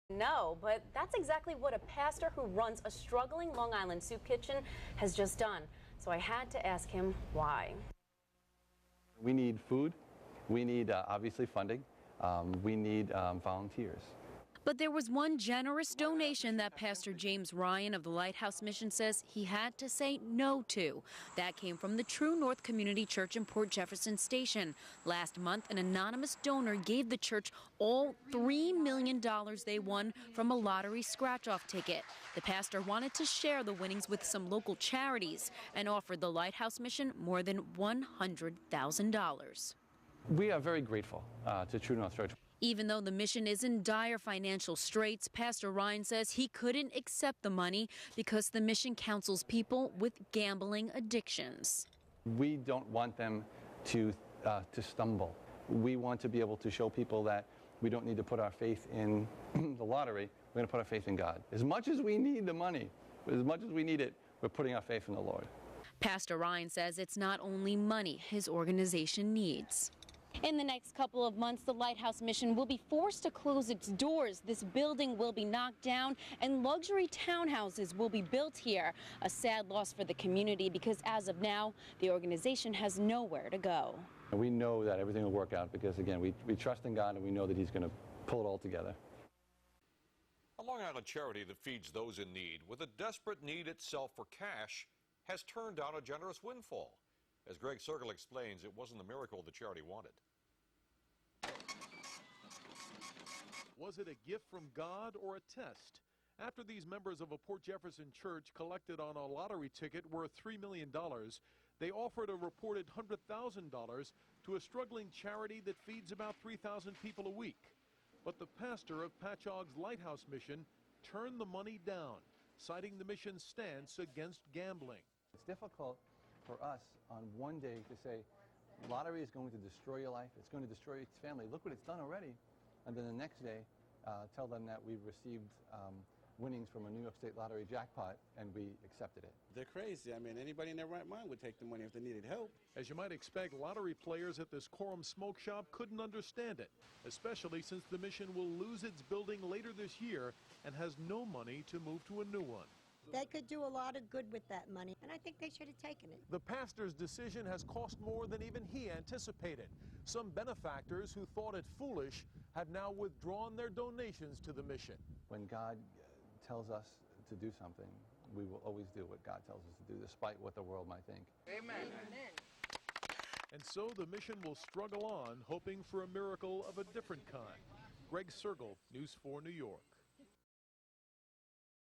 No, but that's exactly what a pastor who runs a struggling Long Island soup kitchen has just done. So I had to ask him why. We need food. We need, obviously, funding. We need volunteers. But there was one generous donation that Pastor James Ryan of the Lighthouse Mission says he had to say no to. That came from the True North Community Church in Port Jefferson Station. Last month, an anonymous donor gave the church all $3 million they won from a lottery scratch-off ticket. The pastor wanted to share the winnings with some local charities and offered the Lighthouse Mission more than $100,000. We are very grateful to True North Church. Even though the mission is in dire financial straits, Pastor Ryan says he couldn't accept the money because the mission counsels people with gambling addictions. We don't want them to stumble. We want to be able to show people that we don't need to put our faith in the lottery. We're going to put our faith in God. As much as we need the money, as much as we need it, we're putting our faith in the Lord. Pastor Ryan says it's not only money his organization needs. In the next couple of months, the Lighthouse Mission will be forced to close its doors. This building will be knocked down and luxury townhouses will be built here. A sad loss for the community because as of now, the organization has nowhere to go. And we know that everything will work out because, again, we trust in God and we know that He's going to pull it all together. A Long Island charity that feeds those in need with a desperate need itself for cash has turned down a generous windfall. As Greg Circle explains, it wasn't the miracle the charity wanted. Was it a gift from God or a test? After these members of a Port Jefferson church collected on a lottery ticket worth $3 million, they offered a reported $100,000 to a struggling charity that feeds about 3,000 people a week. But the pastor of Patchogue's Lighthouse Mission turned the money down, citing the mission's stance against gambling. It's difficult for us on one day to say, lottery is going to destroy your life, it's going to destroy your family, look what it's done already. And then the next day, tell them that we've received winnings from a New York State lottery jackpot and we accepted it. They're crazy. I mean, anybody in their right mind would take the money if they needed help. As you might expect, lottery players at this Quorum smoke shop couldn't understand it, especially since the mission will lose its building later this year and has no money to move to a new one. They could do a lot of good with that money, and I think they should have taken it. The pastor's decision has cost more than even he anticipated. Some benefactors who thought it foolish have now withdrawn their donations to the mission. When God tells us to do something, we will always do what God tells us to do, despite what the world might think. Amen. And so the mission will struggle on, hoping for a miracle of a different kind. Greg Circle, News 4 New York.